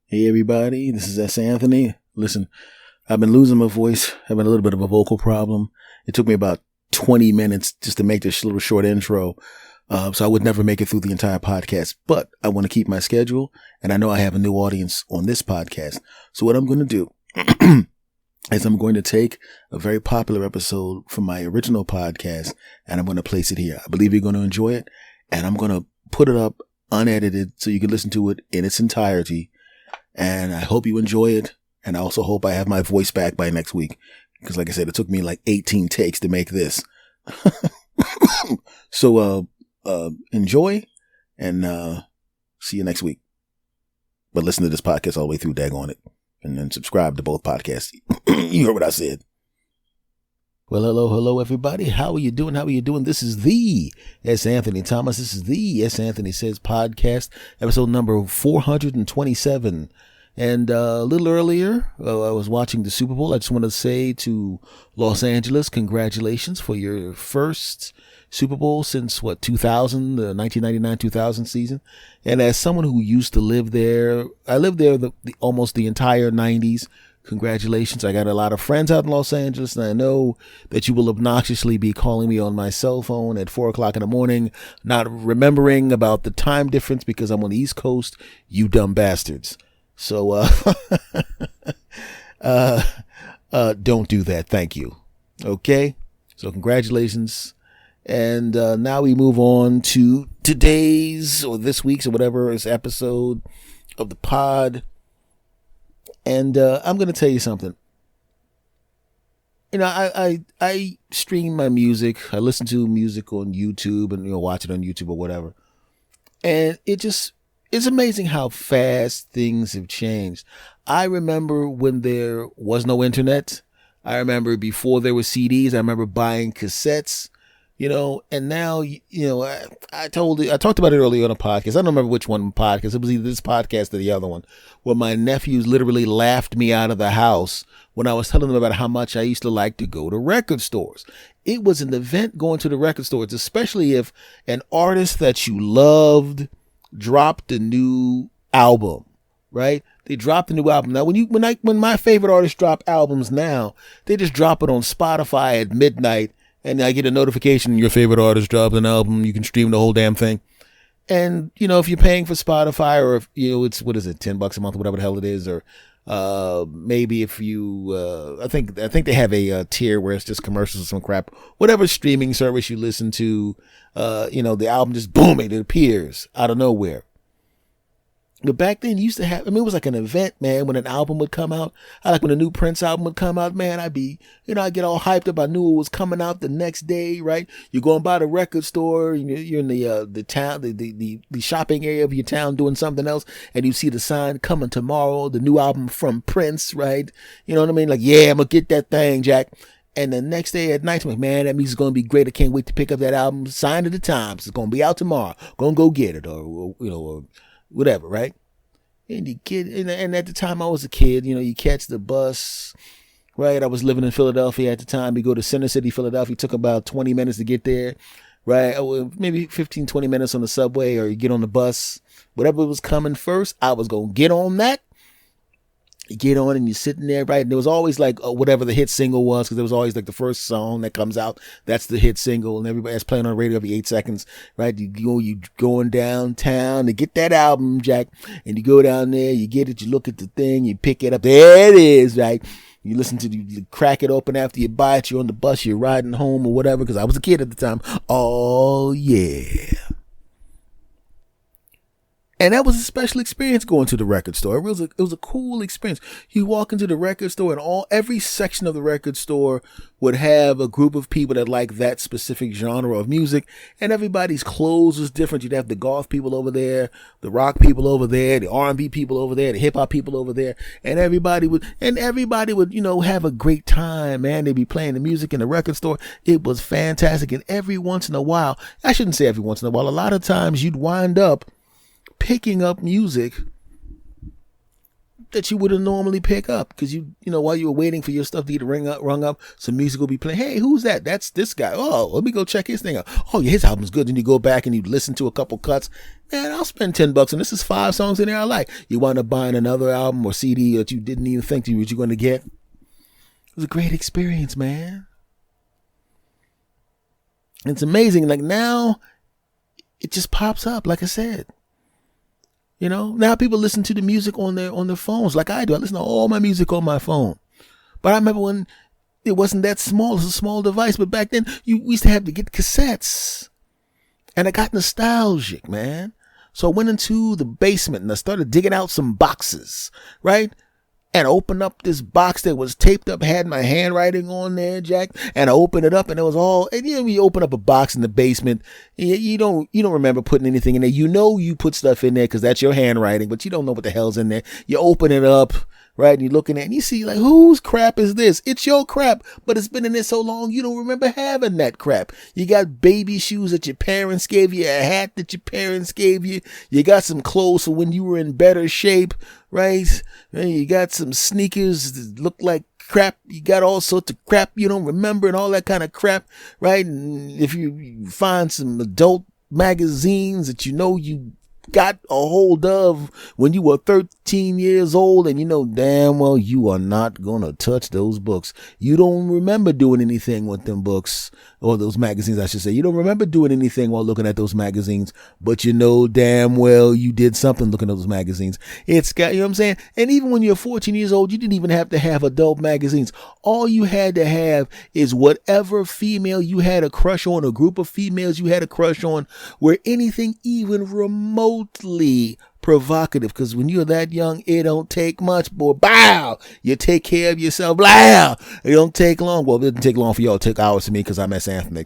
Hey everybody, this is S. Anthony. Listen, I've been losing my voice, having a little bit of a vocal problem. It took me about 20 minutes just to make this little short intro. So I would never make it through the entire podcast, but I want to keep my schedule, and I know I have a new audience on this podcast. So what I'm going to do is I'm going to take a very popular episode from my original podcast, and I'm going to place it here. I believe you're going to enjoy it, and I'm going to put it up unedited so you can listen to it in its entirety. And I hope you enjoy it. And I also hope I have my voice back by next week. Because like I said, it took me like 18 takes to make this. So, enjoy and, see you next week. But listen to this podcast all the way through, daggone it. And then subscribe to both podcasts. You heard what I said. Well, hello, everybody. How are you doing? This is the S. Anthony Thomas. This is the S. Anthony Says podcast, episode number 427. And a little earlier, I was watching the Super Bowl. I just want to say to Los Angeles, congratulations for your first Super Bowl since, 2000, the 1999-2000 season. And as someone who used to live there, I lived there almost the entire 90s. Congratulations. I got a lot of friends out in Los Angeles, and I know that you will obnoxiously be calling me on my cell phone at 4 o'clock in the morning, not remembering about the time difference because I'm on the East Coast, you dumb bastards. So, don't do that. Thank you. Okay. So congratulations. And, now we move on to today's or this week's or whatever is episode of the pod. And, I'm going to tell you something. You know, I stream my music. I listen to music on YouTube and, watch it on YouTube or whatever. And it's amazing how fast things have changed. I remember when there was no internet. I remember before there were CDs. I remember buying cassettes, and now, I talked about it earlier on a podcast. I don't remember which one podcast. It was either this podcast or the other one, where my nephews literally laughed me out of the house when I was telling them about how much I used to like to go to record stores. It was an event going to the record stores, especially if an artist that you loved dropped a new album, right? They dropped a new album. Now, when my favorite artists drop albums now, they just drop it on Spotify at midnight, and I get a notification, your favorite artist dropped an album. You can stream the whole damn thing. And, if you're paying for Spotify, or if, it's, what is it, $10 a month, or whatever the hell it is, or maybe if you, I think they have a tier where it's just commercials or some crap. Whatever streaming service you listen to, the album just boom, it appears out of nowhere. But back then, you used to have, it was like an event, man, when an album would come out. When a new Prince album would come out, man, I'd get all hyped up. I knew it was coming out the next day, right? You're going by the record store, you're in the town, the shopping area of your town doing something else, and you see the sign coming tomorrow, the new album from Prince, right? You know what I mean? Like, yeah, I'm gonna get that thing, Jack. And the next day at night, I'm like, man, that music's going to be great. I can't wait to pick up that album. Sign of the Times. It's going to be out tomorrow. Going to go get it or whatever, right? And you get, and at the time I was a kid, you catch the bus, right? I was living in Philadelphia at the time. You go to Center City, Philadelphia. It took about 20 minutes to get there, right? Maybe 15, 20 minutes on the subway, or you get on the bus. Whatever was coming first, I was going to get on that. You get on and you're sitting there, right? And there was always like whatever the hit single was, because there was always like the first song that comes out. That's the hit single, and everybody's playing on the radio every 8 seconds, right? You going downtown to get that album, Jack, and you go down there, you get it, you look at the thing, you pick it up. There it is, right? You listen to you crack it open after you buy it. You're on the bus, you're riding home or whatever, because I was a kid at the time. Oh yeah. And that was a special experience going to the record store. It was a cool experience. You walk into the record store, and every section of the record store would have a group of people that like that specific genre of music, and everybody's clothes was different. You'd have the goth people over there, the rock people over there, the R&B people over there, the hip hop people over there, and everybody would have a great time, man. They'd be playing the music in the record store. It was fantastic. And every once in a while, I shouldn't say every once in a while, a lot of times you'd wind up picking up music that you wouldn't normally pick up because you know, while you were waiting for your stuff to get rung up, some music will be playing. Hey, who's that? That's this guy. Oh, let me go check his thing out. Oh, yeah, his album's good. Then you go back and you listen to a couple cuts. Man, I'll spend $10 and this is 5 songs in there I like. You wind up buying another album or CD that you didn't even think you were going to get. It was a great experience, man. It's amazing. Like now, it just pops up. Like I said. You know, now people listen to the music on their phones like I do. I listen to all my music on my phone. But I remember when it wasn't that small. It was a small device. But back then, we used to have to get cassettes. And I got nostalgic, man. So I went into the basement and I started digging out some boxes, right? And opened up this box that was taped up, had my handwriting on there, Jack. And I opened it up and it was all, and you know, when you open up a box in the basement, you don't remember putting anything in there. You know, you put stuff in there because that's your handwriting, but you don't know what the hell's in there. You open it up, right? And you're looking at it and you see like, whose crap is this? It's your crap, but it's been in there so long, you don't remember having that crap. You got baby shoes that your parents gave you, a hat that your parents gave you. You got some clothes for when you were in better shape, right? And you got some sneakers that look like crap. You got all sorts of crap you don't remember and all that kind of crap, right? And if you find some adult magazines that you know you got a hold of when you were 13 years old and you know damn well you are not gonna touch those books. You don't remember doing anything with them books or those magazines, I should say. You don't remember doing anything while looking at those magazines, but you know damn well you did something looking at those magazines. It's got, you know what I'm saying? And even when you're 14 years old, you didn't even have to have adult magazines. All you had to have is whatever female you had a crush on, a group of females you had a crush on, where anything even remotely provocative, because when you're that young, it don't take much, boy. Bow! You take care of yourself. Blah! It don't take long. Well, it didn't take long for y'all. It took hours for me because I'm S. Anthony.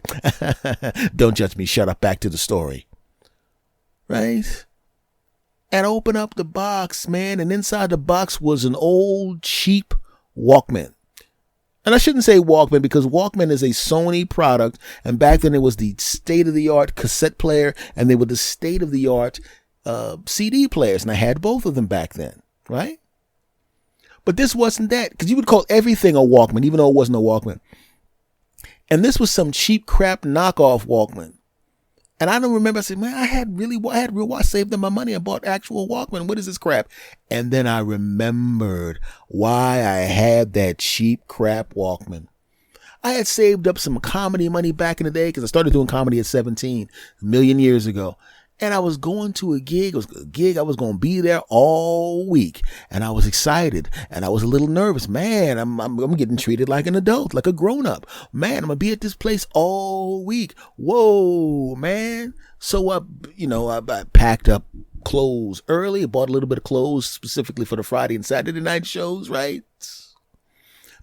Don't judge me. Shut up. Back to the story. Right? And open up the box, man. And inside the box was an old, cheap Walkman. And I shouldn't say Walkman because Walkman is a Sony product. And back then it was the state-of-the-art cassette player. And they were the state-of-the-art CD players, and I had both of them back then, right? But this wasn't that, because you would call everything a Walkman, even though it wasn't a Walkman. And this was some cheap crap knockoff Walkman. And I don't remember, I said, man, I had real, I saved them my money and bought actual Walkman. What is this crap? And then I remembered why I had that cheap crap Walkman. I had saved up some comedy money back in the day because I started doing comedy at 17, a million years ago. And I was going to a gig. It was a gig. I was going to be there all week. And I was excited. And I was a little nervous. Man, I'm getting treated like an adult, like a grown up. Man, I'm going to be at this place all week. Whoa, man. So I packed up clothes early. I bought a little bit of clothes specifically for the Friday and Saturday night shows, right?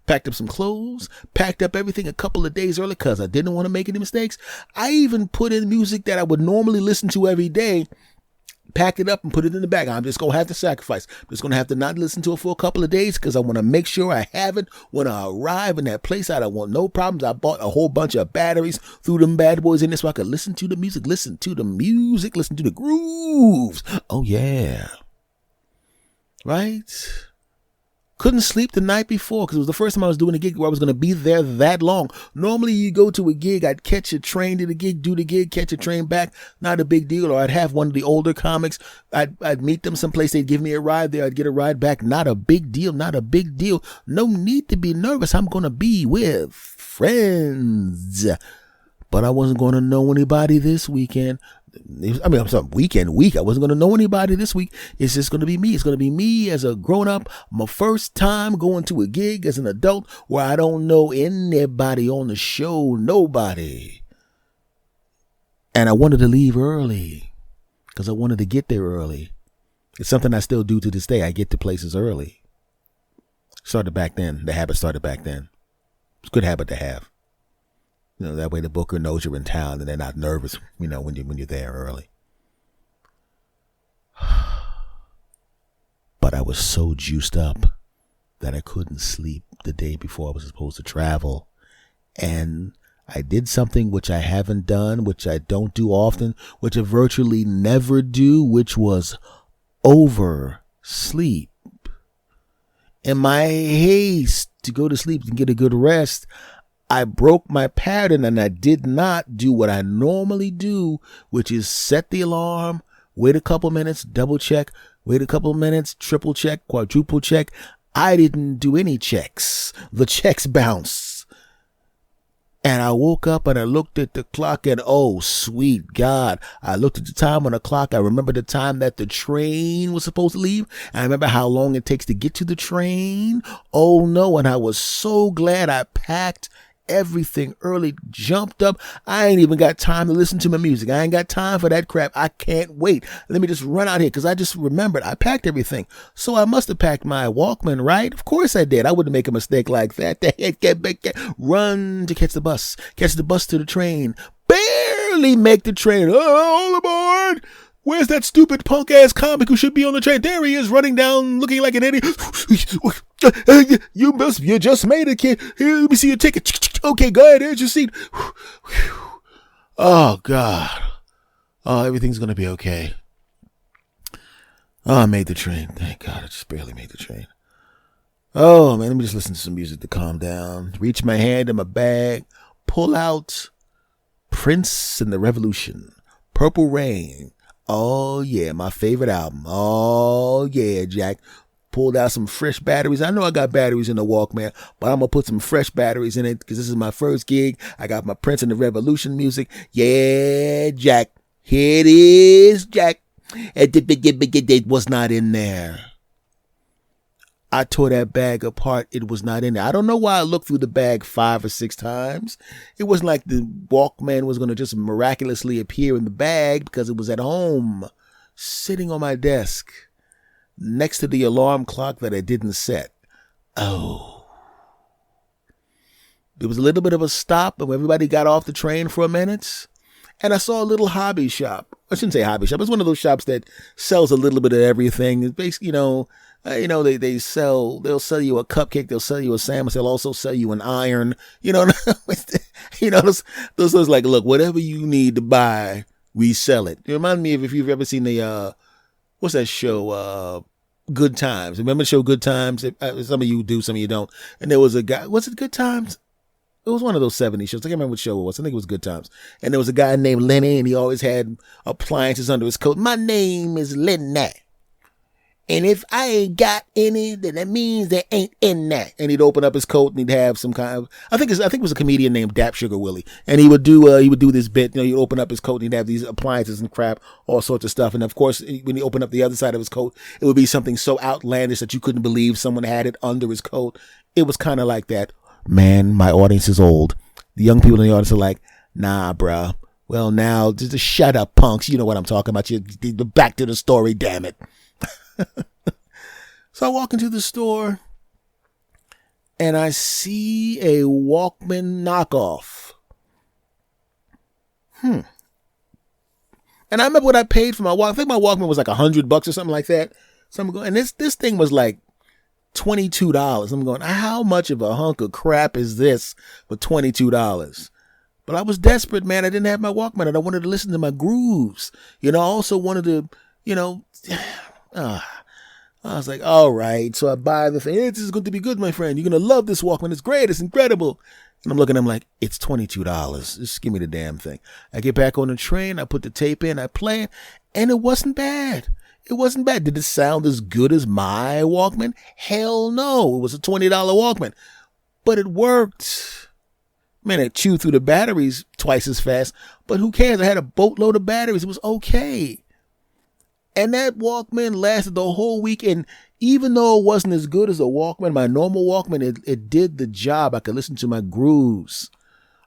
Packed up some clothes, packed up everything a couple of days early because I didn't want to make any mistakes. I even put in music that I would normally listen to every day, packed it up and put it in the bag. I'm just going to have to sacrifice. I'm just going to have to not listen to it for a couple of days because I want to make sure I have it when I arrive in that place. I don't want no problems. I bought a whole bunch of batteries, threw them bad boys in there so I could listen to the music, listen to the grooves. Oh, yeah. Right? Couldn't sleep the night before because it was the first time I was doing a gig where I was going to be there that long. Normally you go to a gig, I'd catch a train to the gig, do the gig, catch a train back. Not a big deal. Or I'd have one of the older comics. I'd meet them someplace. They'd give me a ride there. I'd get a ride back. Not a big deal. Not a big deal. No need to be nervous. I'm going to be with friends. But I wasn't going to know anybody this weekend. I'm sorry, week. I wasn't going to know anybody this week. It's just going to be me. It's going to be me as a grown-up. My first time going to a gig as an adult where I don't know anybody on the show, nobody. And I wanted to leave early because I wanted to get there early. It's something I still do to this day. I get to places early. Started back then. The habit started back then. It's a good habit to have. That way the booker knows you're in town and they're not nervous, when you're there early. But I was so juiced up that I couldn't sleep the day before I was supposed to travel. And I did something which I haven't done, which I don't do often, which I virtually never do, which was oversleep. In my haste to go to sleep and get a good rest, I broke my pattern and I did not do what I normally do, which is set the alarm, wait a couple minutes, double check, wait a couple minutes, triple check, quadruple check. I didn't do any checks. The checks bounced. And I woke up and I looked at the clock and oh, sweet God. I looked at the time on the clock. I remember the time that the train was supposed to leave. I remember how long it takes to get to the train. Oh no. And I was so glad I packed everything early, jumped up. I ain't even got time to listen to my music. I ain't got time for that crap. I can't wait. Let me just run out here because I just remembered I packed everything. So I must have packed my Walkman, right? Of course I did. I wouldn't make a mistake like that. Run to catch the bus to the train. Barely make the train. Oh, all aboard. Where's that stupid punk ass comic who should be on the train? There he is running down looking like an idiot. You just made it, kid. Here, let me see your ticket. Okay, go ahead. Here's your seat. Oh, God. Oh, everything's going to be okay. Oh, I made the train. Thank God. I just barely made the train. Oh, man, let me just listen to some music to calm down. Reach my hand in my bag. Pull out Prince and the Revolution. Purple Rain. Oh, yeah, my favorite album. Oh, yeah, Jack. Pulled out some fresh batteries. I know I got batteries in the Walkman, but I'm going to put some fresh batteries in it because this is my first gig. I got my Prince and the Revolution music. Yeah, Jack. Here it is, Jack. It was not in there. I tore that bag apart. It was not in there. I don't know why I looked through the bag 5 or 6 times. It wasn't like the Walkman was going to just miraculously appear in the bag because it was at home, sitting on my desk, next to the alarm clock that I didn't set. Oh. There was a little bit of a stop, and everybody got off the train for a minute. And I saw a little hobby shop. I shouldn't say hobby shop. It's one of those shops that sells a little bit of everything. It's basically, they'll sell you a cupcake. They'll sell you a sandwich. They'll also sell you an iron. Those like, look, whatever you need to buy, we sell it. It reminds me of if you've ever seen the, what's that show? Good Times. Remember the show Good Times? Some of you do, some of you don't. And there was a guy, was it Good Times? It was one of those 70s shows. I can't remember what show it was. I think it was Good Times. And there was a guy named Lenny, and he always had appliances under his coat. My name is Lenny. And if I ain't got any, then that means there ain't in that. And he'd open up his coat and he'd have some kind of, I think it was a comedian named Dap Sugar Willie. And he would do this bit, he'd open up his coat and he'd have these appliances and crap, all sorts of stuff. And of course, when he opened up the other side of his coat, it would be something so outlandish that you couldn't believe someone had it under his coat. It was kind of like that. Man, my audience is old. The young people in the audience are like, nah, bruh. Well, now, just shut up, punks. You know what I'm talking about. You back to the story, damn it. So I walk into the store and I see a Walkman knockoff. And I remember what I paid for my Walkman. I think my Walkman was like $100 or something like that. So I'm going, and this thing was like $22. I'm going, how much of a hunk of crap is this for $22? But I was desperate, man. I didn't have my Walkman and I wanted to listen to my grooves. I also wanted to, I was like, all right. So I buy the thing. Hey, this is going to be good, my friend. You're going to love this Walkman. It's great. It's incredible. And I'm looking at him like, it's $22. Just give me the damn thing. I get back on the train. I put the tape in. I play it. And it wasn't bad. It wasn't bad. Did it sound as good as my Walkman? Hell no. It was a $20 Walkman. But it worked. Man, it chewed through the batteries twice as fast. But who cares? I had a boatload of batteries. It was okay. And that Walkman lasted the whole week. And even though it wasn't as good as a Walkman, my normal Walkman, it did the job. I could listen to my grooves.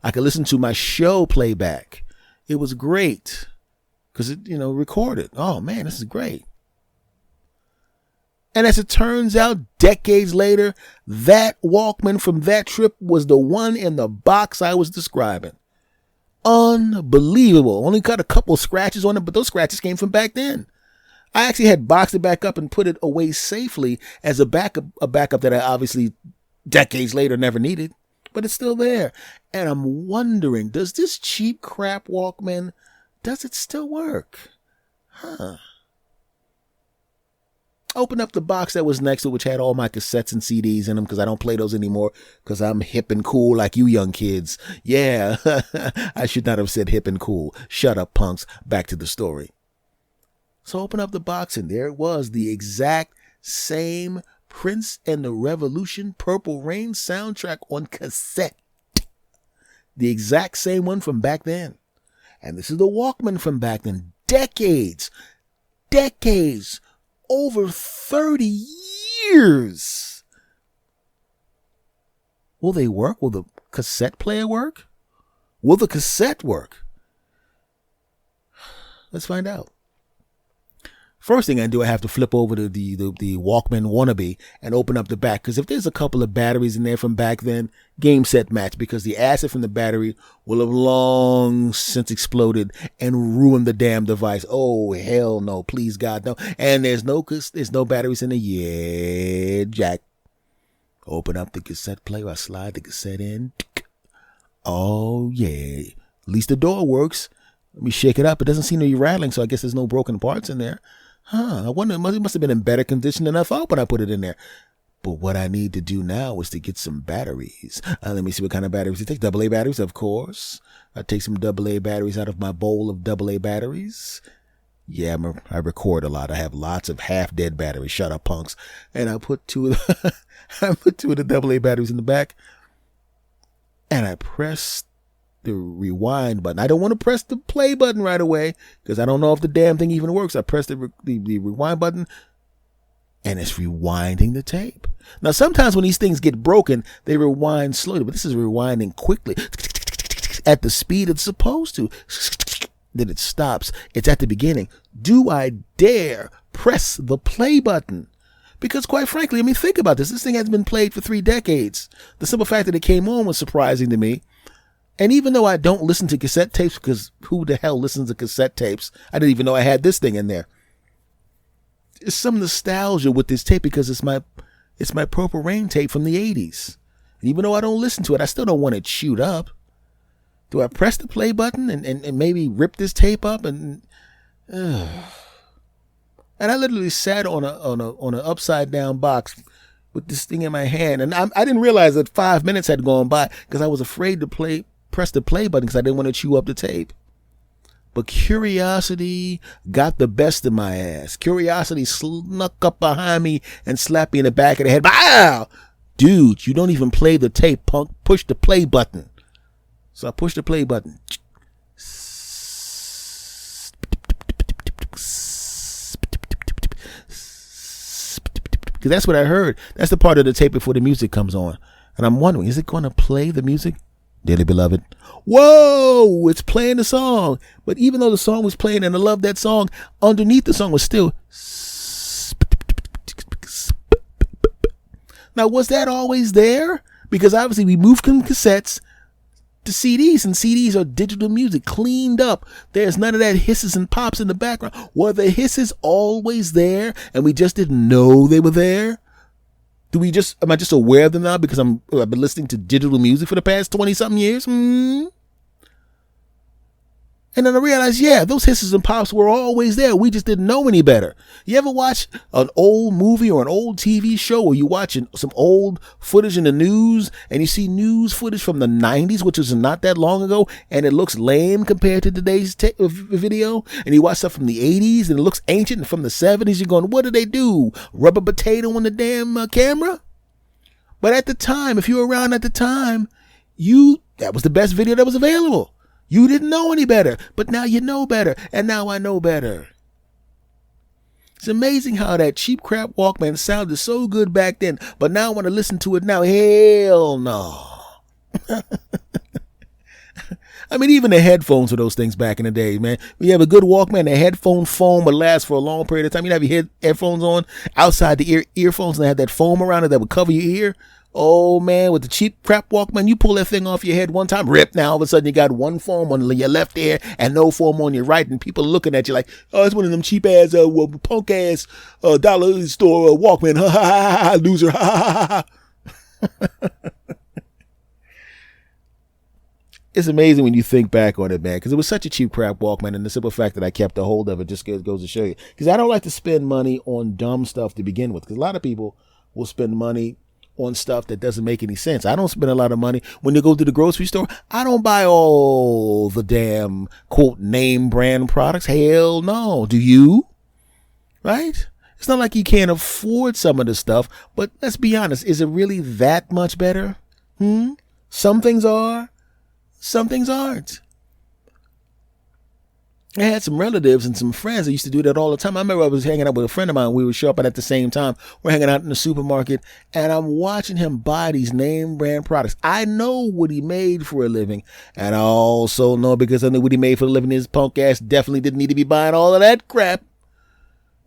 I could listen to my show playback. It was great because it, recorded. Oh, man, this is great. And as it turns out, decades later, that Walkman from that trip was the one in the box I was describing. Unbelievable. Only got a couple scratches on it, but those scratches came from back then. I actually had boxed it back up and put it away safely as a backup that I obviously decades later never needed, but it's still there. And I'm wondering, does this cheap crap Walkman, does it still work? Opened up the box that was next to it, which had all my cassettes and CDs in them, because I don't play those anymore because I'm hip and cool like you young kids. Yeah, I should not have said hip and cool. Shut up, punks. Back to the story. So open up the box, and there it was, the exact same Prince and the Revolution Purple Rain soundtrack on cassette. The exact same one from back then. And this is the Walkman from back then. Decades, over 30 years. Will they work? Will the cassette player work? Will the cassette work? Let's find out. First thing I do, I have to flip over to the Walkman wannabe and open up the back. Because if there's a couple of batteries in there from back then, game, set, match. Because the acid from the battery will have long since exploded and ruined the damn device. Oh, hell no. Please, God, no. And there's no batteries in the jack. Open up the cassette player. I slide the cassette in. Oh, yeah. At least the door works. Let me shake it up. It doesn't seem to be rattling, so I guess there's no broken parts in there. I wonder, it must have been in better condition than I thought when I put it in there. But what I need to do now is to get some batteries. Let me see what kind of batteries it takes. AA batteries, of course. I take some AA batteries out of my bowl of AA batteries. Yeah, I record a lot. I have lots of half-dead batteries. Shut up, punks. And I put two of the AA batteries in the back. And I press the rewind button. I don't want to press the play button right away because I don't know if the damn thing even works. I press the rewind button and it's rewinding the tape. Now, sometimes when these things get broken, they rewind slowly, but this is rewinding quickly at the speed it's supposed to. Then it stops. It's at the beginning. Do I dare press the play button? Because quite frankly, I mean, think about this. This thing has been played for 3 decades. The simple fact that it came on was surprising to me. And even though I don't listen to cassette tapes, because who the hell listens to cassette tapes? I didn't even know I had this thing in there. There's some nostalgia with this tape because it's my Purple Rain tape from the 80s. And even though I don't listen to it, I still don't want it chewed up. Do I press the play button and maybe rip this tape up? And I literally sat on an upside down box with this thing in my hand. And I didn't realize that 5 minutes had gone by because I was afraid to press the play button because I didn't want to chew up the tape. But curiosity got the best of my ass. Curiosity snuck up behind me and slapped me in the back of the head. Wow! Dude, you don't even play the tape, punk. Push the play button. So I pushed the play button. Because that's what I heard. That's the part of the tape before the music comes on. And I'm wondering, is it going to play the music? Dearly beloved. Whoa, it's playing the song. But even though the song was playing and I love that song, underneath the song was still. Now, was that always there? Because obviously we moved from cassettes to CDs, and CDs are digital music, cleaned up. There's none of that hisses and pops in the background. Were the hisses always there and we just didn't know they were there? Am I just aware of them now because I've been listening to digital music for the past 20-something years? And then I realized, yeah, those hisses and pops were always there. We just didn't know any better. You ever watch an old movie or an old TV show, or you watch some old footage in the news and you see news footage from the 90s, which was not that long ago, and it looks lame compared to today's video, and you watch stuff from the 80s and it looks ancient, and from the 70s, you're going, what did they do? Rub a potato on the damn camera? But at the time, if you were around at the time, that was the best video that was available. You didn't know any better, but now you know better, and now I know better. It's amazing how that cheap crap Walkman sounded so good back then, but now I want to listen to it now. Hell no. I mean, even the headphones for those things back in the day, man. When you have a good Walkman, the headphone foam would last for a long period of time. You'd have your headphones on outside the earphones, and they had that foam around it that would cover your ear. Oh, man, with the cheap crap Walkman, you pull that thing off your head one time, rip, now all of a sudden you got one foam on your left ear and no foam on your right, and people are looking at you like, oh, it's one of them cheap-ass, punk-ass dollar store Walkman, ha, ha, ha, ha, loser, ha, ha, ha, ha. it's amazing when you think back on it, man, because it was such a cheap crap Walkman, and the simple fact that I kept a hold of it just goes to show you. Because I don't like to spend money on dumb stuff to begin with, because a lot of people will spend money on stuff that doesn't make any sense. I don't spend a lot of money when you go to the grocery store. I don't buy all the damn, quote, name brand products. Hell no. Do you? Right? It's not like you can't afford some of the stuff, but let's be honest. Is it really that much better? Some things are. Some things aren't. I had some relatives and some friends that used to do that all the time. I remember I was hanging out with a friend of mine. We were shopping at the same time. We're hanging out in the supermarket, and I'm watching him buy these name brand products. I know what he made for a living, and I also know, because I knew what he made for a living, his punk ass definitely didn't need to be buying all of that crap.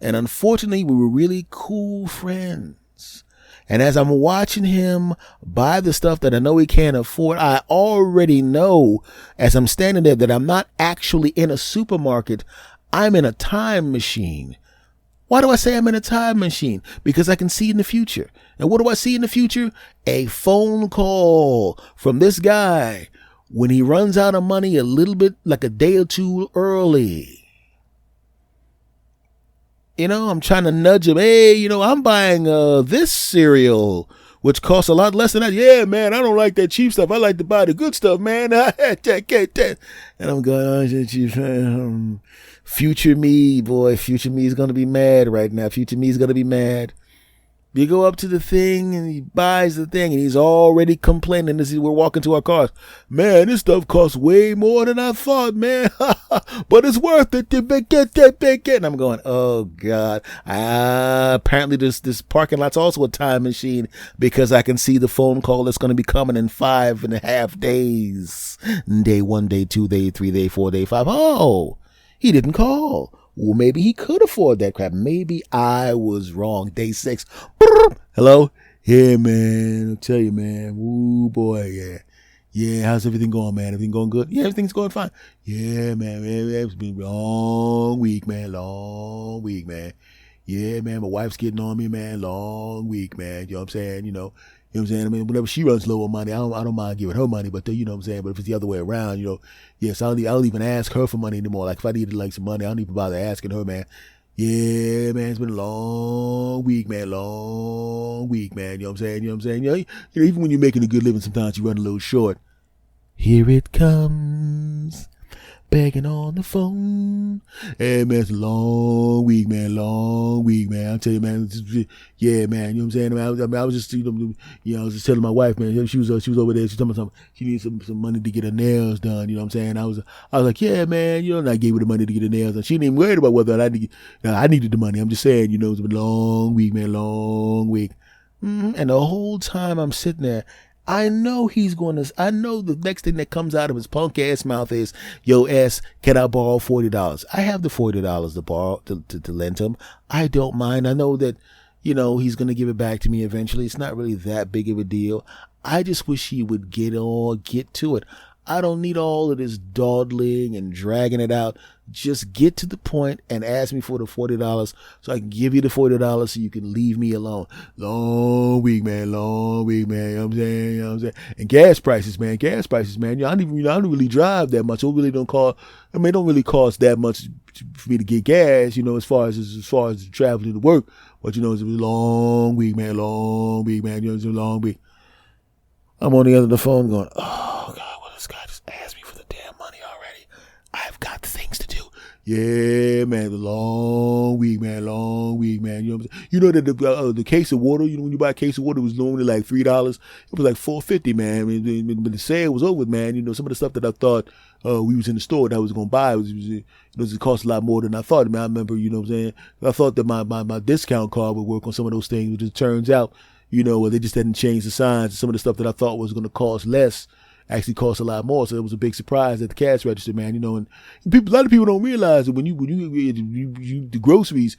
And unfortunately, we were really cool friends. And as I'm watching him buy the stuff that I know he can't afford, I already know, as I'm standing there, that I'm not actually in a supermarket. I'm in a time machine. Why do I say I'm in a time machine? Because I can see in the future. And what do I see in the future? A phone call from this guy when he runs out of money a little bit, like a day or two early. You know, I'm trying to nudge him. Hey, I'm buying this cereal, which costs a lot less than that. Yeah, man, I don't like that cheap stuff. I like to buy the good stuff, man. And I'm going, future me, boy. Future me is going to be mad right now. Future me is going to be mad. You go up to the thing and he buys the thing and he's already complaining as we're walking to our cars. Man, this stuff costs way more than I thought, man. But it's worth it. And I'm going, oh God. Apparently this parking lot's also a time machine, because I can see the phone call that's going to be coming in 5.5 days. Day 1, day 2, day 3, day 4, day 5. Oh, he didn't call. Well, maybe he could afford that crap. Maybe I was wrong. Day 6. Hello? Yeah, man. I'll tell you, man. Ooh, boy, yeah. Yeah, how's everything going, man? Everything going good? Yeah, everything's going fine. Yeah, man. It's been a long week, man. Long week, man. Yeah, man. My wife's getting on me, man. Long week, man. You know what I'm saying? You know what I'm saying? I mean, whenever she runs low on money, I don't mind giving her money, but you know what I'm saying? But if it's the other way around, yes, I don't even ask her for money anymore. Like if I needed like some money, I don't even bother asking her, man. Yeah, man, it's been a long week, man. Long week, man. You know what I'm saying? You know what I'm saying? Even when you're making a good living, sometimes you run a little short. Here it comes. Begging on the phone. Hey, man, it's a long week, man. Long week, man. I'll tell you, man. Yeah, man. You know what I'm saying? I was just, I was just telling my wife, man. She was over there. She told me something. She needs some money to get her nails done. You know what I'm saying? I was like, yeah, man. And I gave her the money to get her nails done. She ain't even worried about whether I needed the money. I'm just saying, it's been a long week, man. Long week. And the whole time I'm sitting there, I know I know the next thing that comes out of his punk ass mouth is, yo, S, can I borrow $40? I have the $40 to borrow, to lend him. I don't mind. I know that, he's going to give it back to me eventually. It's not really that big of a deal. I just wish he would get to it. I don't need all of this dawdling and dragging it out. Just get to the point and ask me for the $40 so I can give you the $40 so you can leave me alone. Long week, man. Long week, man. You know what I'm saying? And gas prices, man. I don't really drive that much. It don't really cost that much for me to get gas, as far as traveling to work. But, it's a long week, man. Long week, man. It's a long week. I'm on the other end of the phone going, oh, God. This guy just asked me for the damn money already. I've got things to do. Yeah, man, the long week, man. Long week, man. You know what I'm saying? You know that the case of water, when you buy a case of water, it was normally like $3. It was like $4.50, man. I mean, when the sale was over, man, some of the stuff that I thought we was in the store that I was gonna buy it cost a lot more than I thought. Man, I remember, you know what I'm saying? I thought that my discount card would work on some of those things, but it turns out, they just hadn't changed the signs. Some of the stuff that I thought was gonna cost less actually costs a lot more. So it was a big surprise at the cash register, man. And a lot of people don't realize that when you the groceries,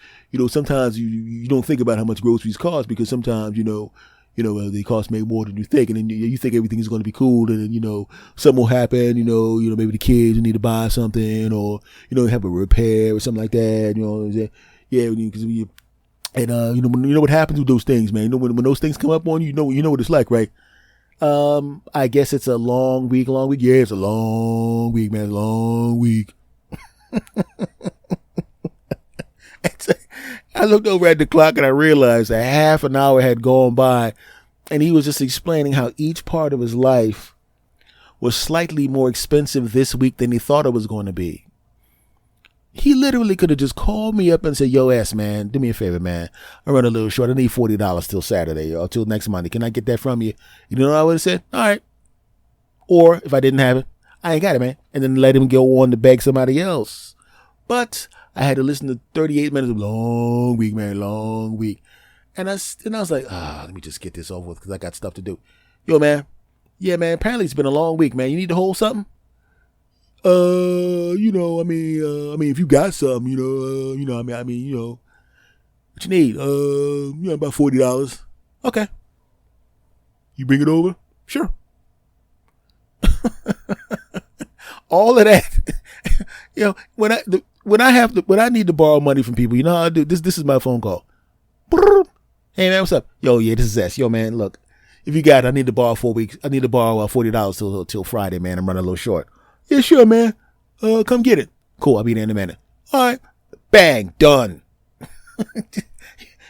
sometimes you don't think about how much groceries cost, because sometimes they cost maybe more than you think, and then you think everything is going to be cool, and then something will happen. Maybe the kids need to buy something, or have a repair or something like that. Yeah, because and what happens with those things, man. When those things come up on you, you know what it's like, right? I guess it's a long week. Yeah, it's a long week, man. Long week. I looked over at the clock and I realized that half an hour had gone by, and he was just explaining how each part of his life was slightly more expensive this week than he thought it was going to be. He literally could have just called me up and said, yo, man, do me a favor, man. I run a little short. I need $40 till Saturday or till next Monday. Can I get that from you? You know what I would have said? All right. Or if I didn't have it, I ain't got it, man. And then let him go on to beg somebody else. But I had to listen to 38 minutes of long week, man, long week. And I was like, let me just get this over with because I got stuff to do. Yo, man. Yeah, man, apparently it's been a long week, man. You need to hold something? I mean, if you got something, what you need? About $40. Okay. You bring it over? Sure. All of that. When I need to borrow money from people, you know how I do this. This is my phone call. Hey man, what's up? Yo, yeah, this is S. Yo, man, look, if you got it, I need to borrow 4 weeks. I need to borrow $40 till Friday, man. I'm running a little short. Yeah, sure, man. Come get it. Cool, I'll be there in a minute. All right. Bang, done.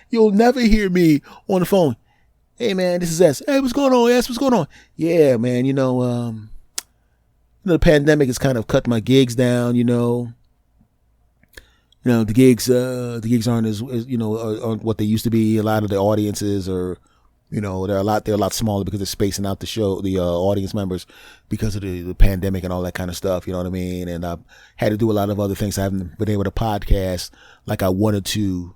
You'll never hear me on the phone. Hey, man, this is S. Hey, what's going on, S? What's going on? Yeah, man, the pandemic has kind of cut my gigs down, the gigs aren't as aren't what they used to be. A lot of the audiences are, they're a lot smaller because they're spacing out the audience members because of the pandemic and all that kind of stuff. You know what I mean? And I've had to do a lot of other things. I haven't been able to podcast like I wanted to,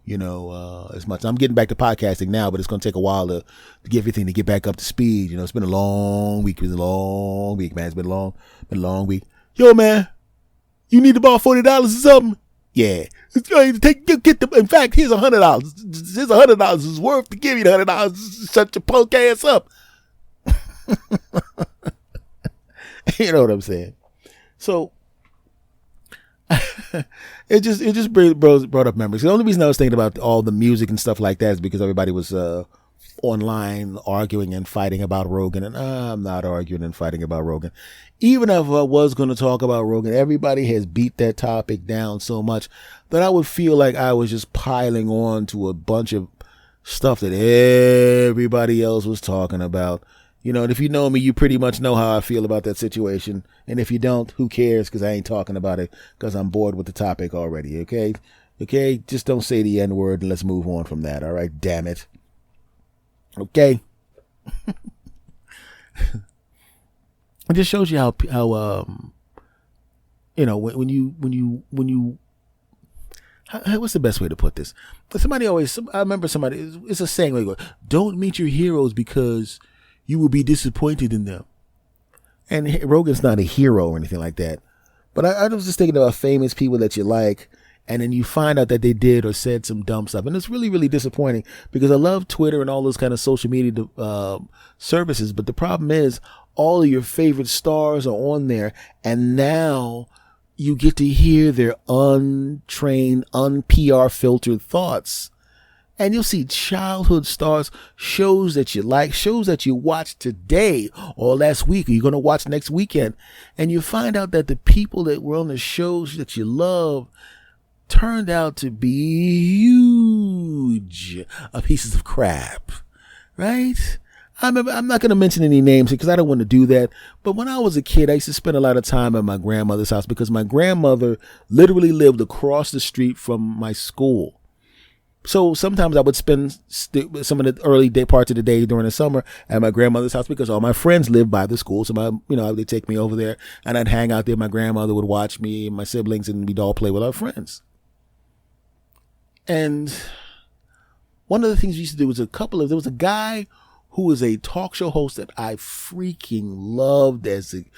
as much. I'm getting back to podcasting now, but it's going to take a while to get everything to get back up to speed. It's been a long week. It's been a long week, man. It's been a long week. Yo, man, you need to borrow $40 or something? Yeah. In fact, here's $100. Here's $100 is worth to give you the $100. Shut your punk ass up. You know what I'm saying? So it just brought up memories. The only reason I was thinking about all the music and stuff like that is because everybody was online arguing and fighting about Rogan, and I'm not arguing and fighting about Rogan. Even if I was going to talk about Rogan, everybody has beat that topic down so much that I would feel like I was just piling on to a bunch of stuff that everybody else was talking about. And if you know me, you pretty much know how I feel about that situation. And if you don't, who cares? Because I ain't talking about it because I'm bored with the topic already. Okay? Just don't say the N word and let's move on from that. All right? Damn it. Okay. It just shows you how what's the best way to put this? I remember somebody, it's a saying where you go, don't meet your heroes because you will be disappointed in them. And Rogan's not a hero or anything like that. But I was just thinking about famous people that you like, and then you find out that they did or said some dumb stuff. And it's really, really disappointing because I love Twitter and all those kind of social media services. But the problem is all of your favorite stars are on there. And now you get to hear their untrained, un-PR filtered thoughts. And you'll see childhood stars, shows that you like, shows that you watched today or last week, or you're going to watch next weekend. And you find out that the people that were on the shows that you love turned out to be huge pieces of crap, right? I'm not going to mention any names because I don't want to do that. But when I was a kid, I used to spend a lot of time at my grandmother's house because my grandmother literally lived across the street from my school. So sometimes I would spend some of the early day parts of the day during the summer at my grandmother's house because all my friends lived by the school. So they'd take me over there and I'd hang out there. My grandmother would watch me and my siblings and we'd all play with our friends. And one of the things we used to do was there was a guy who was a talk show host that I freaking loved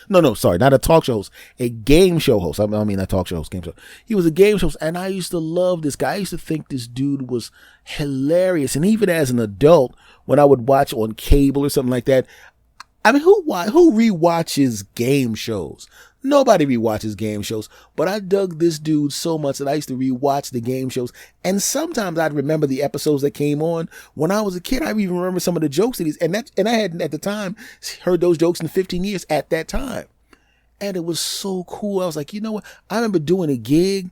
not a talk show host, a game show host. I mean, not talk show host, game show. He was a game show host, and I used to love this guy. I used to think this dude was hilarious. And even as an adult, when I would watch on cable or something like that, I mean, who rewatches game shows? Nobody rewatches game shows, but I dug this dude so much that I used to rewatch the game shows. And sometimes I'd remember the episodes that came on when I was a kid. I even remember some of the jokes that and I hadn't at the time heard those jokes in 15 years at that time. And it was so cool. I was like, you know what? I remember doing a gig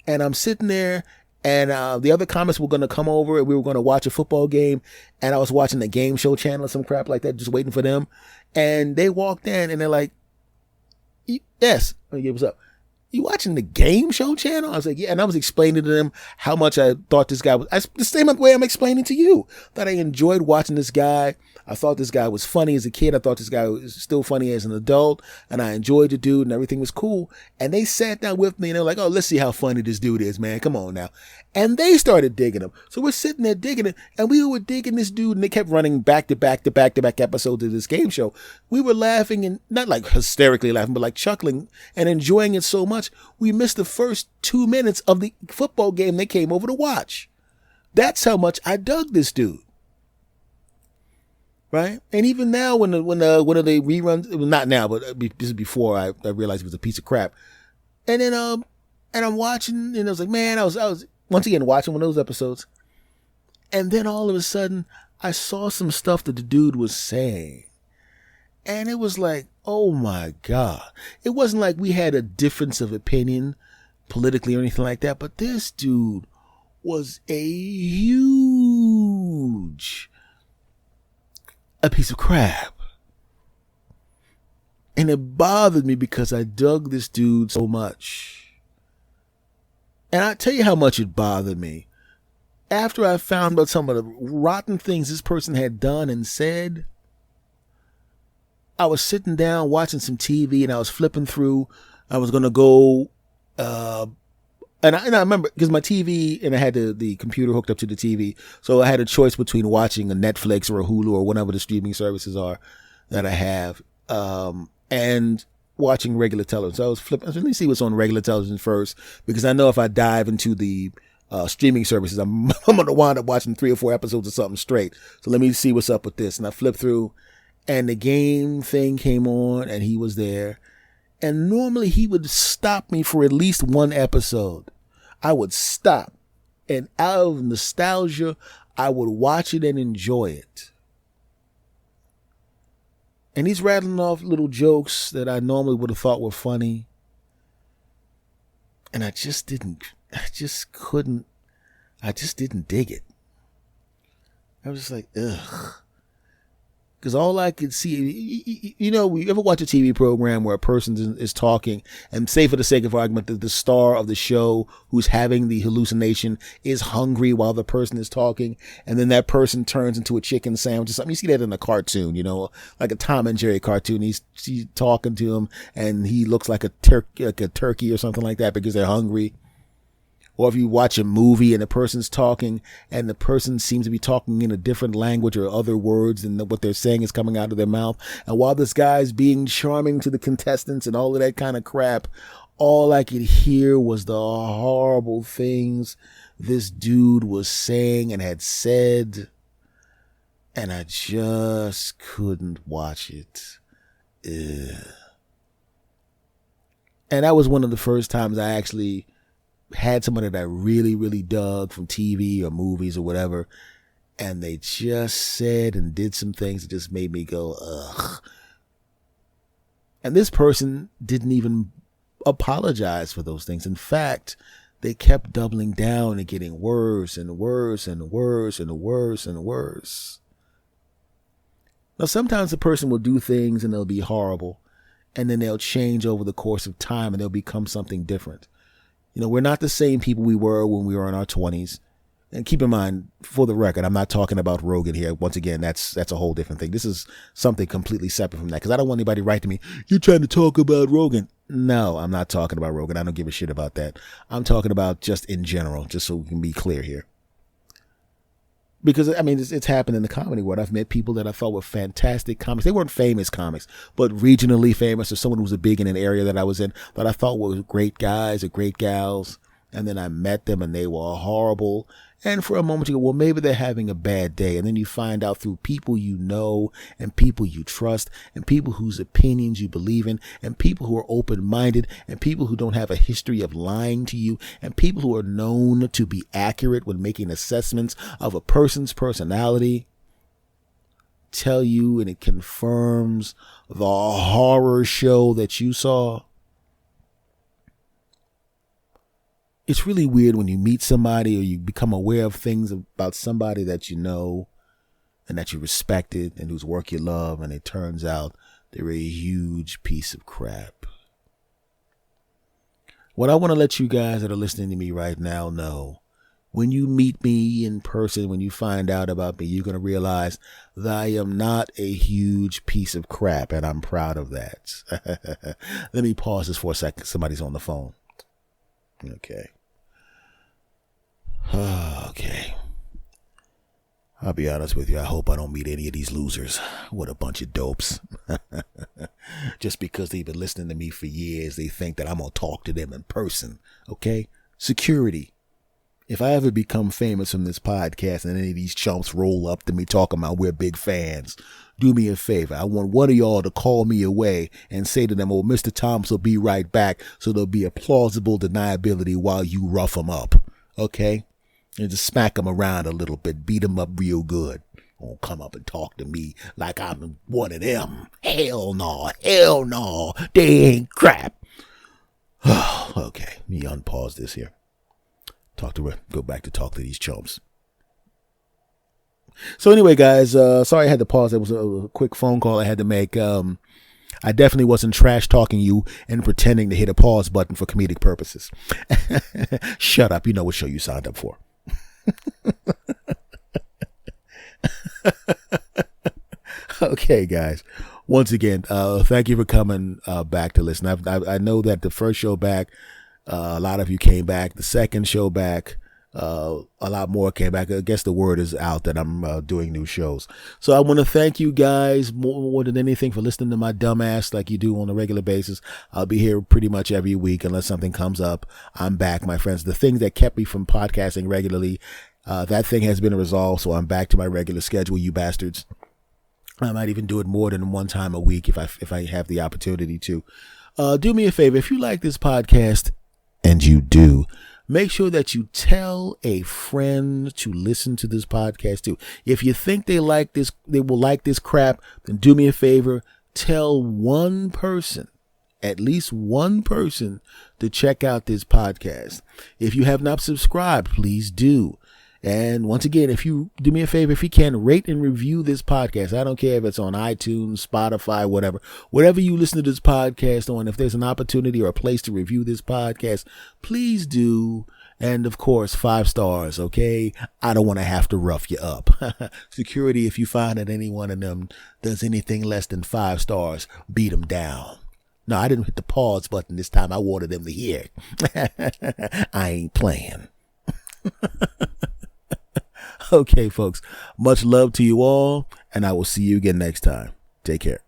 and I'm sitting there and the other comics were going to come over and we were going to watch a football game. And I was watching the game show channel or some crap like that, just waiting for them. And they walked in and they're like, yes. Okay, what's up? You watching the game show channel? I was like, yeah. And I was explaining to them how much I thought this guy was, the same way I'm explaining to you, that I enjoyed watching this guy. I thought this guy was funny as a kid. I thought this guy was still funny as an adult, and I enjoyed the dude and everything was cool. And they sat down with me and they were like, oh, let's see how funny this dude is, man. Come on now. And they started digging him. So we're sitting there digging it, and we were digging this dude, and they kept running back to back to back to back episodes of this game show. We were laughing, and not like hysterically laughing, but like chuckling and enjoying it so much, we missed the first 2 minutes of the football game they came over to watch. That's how much I dug this dude. Right? And even now, when one of the reruns, well, not now, but this is before I realized it was a piece of crap. And then, and I'm watching, and I was like, man, I was once again watching one of those episodes. And then all of a sudden, I saw some stuff that the dude was saying. And it was like, oh my God. It wasn't like we had a difference of opinion politically or anything like that, but this dude was a piece of crap. And it bothered me because I dug this dude so much. And I tell you how much it bothered me. After I found out some of the rotten things this person had done and said, I was sitting down watching some TV and I was flipping through. I was going to go, and I remember because my TV and I had the computer hooked up to the TV. So I had a choice between watching a Netflix or a Hulu or whatever the streaming services are that I have, and watching regular television. So I was flipping. Let me see what's on regular television first, because I know if I dive into the streaming services, I'm going to wind up watching 3 or 4 episodes of something straight. So let me see what's up with this. And I flipped through, and the game thing came on, and he was there. And normally he would stop me for at least one episode. I would stop, and out of nostalgia, I would watch it and enjoy it. And he's rattling off little jokes that I normally would have thought were funny. And I just didn't dig it. I was just like, ugh. Because all I could see, you know, you ever watch a TV program where a person is talking, and say for the sake of argument that the star of the show who's having the hallucination is hungry while the person is talking, and then that person turns into a chicken sandwich or something. You see that in a cartoon, you know, like a Tom and Jerry cartoon. He's talking to him, and he looks like a turkey or something like that because they're hungry. Or if you watch a movie and the person's talking and the person seems to be talking in a different language or other words than what they're saying is coming out of their mouth. And while this guy's being charming to the contestants and all of that kind of crap, all I could hear was the horrible things this dude was saying and had said. And I just couldn't watch it. Ugh. And that was one of the first times I actually had someone that I really, really dug from TV or movies or whatever, and they just said and did some things that just made me go, ugh. And this person didn't even apologize for those things. In fact, they kept doubling down and getting worse and worse and worse and worse and worse. Now, sometimes a person will do things and they'll be horrible, and then they'll change over the course of time and they'll become something different. You know, we're not the same people we were when we were in our 20s. And keep in mind, for the record, I'm not talking about Rogan here. Once again, that's a whole different thing. This is something completely separate from that, because I don't want anybody to write to me, you're trying to talk about Rogan. No, I'm not talking about Rogan. I don't give a shit about that. I'm talking about just in general, just so we can be clear here. Because, I mean, it's happened in the comedy world. I've met people that I thought were fantastic comics. They weren't famous comics, but regionally famous, or someone who was big in an area that I was in that I thought were great guys or great gals. And then I met them and they were horrible. And for a moment you go, well, maybe they're having a bad day. And then you find out through people you know and people you trust and people whose opinions you believe in and people who are open-minded and people who don't have a history of lying to you and people who are known to be accurate when making assessments of a person's personality tell you, and it confirms the horror show that you saw. It's really weird when you meet somebody or you become aware of things about somebody that you know and that you respected and whose work you love, and it turns out they're a huge piece of crap. What I want to let you guys that are listening to me right now know, when you meet me in person, when you find out about me, you're going to realize that I am not a huge piece of crap, and I'm proud of that. Let me pause this for a second. Somebody's on the phone. Okay. Okay. I'll be honest with you. I hope I don't meet any of these losers. What a bunch of dopes. Just because they've been listening to me for years, they think that I'm going to talk to them in person. Okay? Security. If I ever become famous from this podcast and any of these chumps roll up to me talking about we're big fans, do me a favor. I want one of y'all to call me away and say to them, oh, Mr. Thomas will be right back, so there'll be a plausible deniability while you rough them up. Okay? And just smack them around a little bit, beat them up real good. Don't come up and talk to me like I'm one of them. Hell no, they ain't crap. Okay, let me unpause this here. Go back to talk to these chumps. So anyway, guys, sorry I had to pause. It was a quick phone call I had to make. I definitely wasn't trash talking you and pretending to hit a pause button for comedic purposes. Shut up. You know what show you signed up for. Okay, guys. Once again, thank you for coming back to listen. I know that the first show back, a lot of you came back. The second show back, a lot more came back. I guess the word is out that I'm doing new shows. So I want to thank you guys more than anything for listening to my dumb ass like you do on a regular basis. I'll be here pretty much every week unless something comes up. I'm back, my friends. The thing that kept me from podcasting regularly, that thing has been resolved, so I'm back to my regular schedule, you bastards. I might even do it more than one time a week if I have the opportunity to. Do me a favor. If you like this podcast, and you do, make sure that you tell a friend to listen to this podcast too. If you think they will like this crap, then do me a favor. Tell one person, at least one person, to check out this podcast. If you have not subscribed, please do. And once again, if you do me a favor, if you can, rate and review this podcast. I don't care if it's on iTunes, Spotify, whatever you listen to this podcast on. If there's an opportunity or a place to review this podcast, please do. And of course, 5 stars. Okay. I don't want to have to rough you up. Security. If you find that any one of them does anything less than 5 stars, beat them down. No, I didn't hit the pause button this time. I wanted them to hear. I ain't playing. Okay, folks, much love to you all, and I will see you again next time. Take care.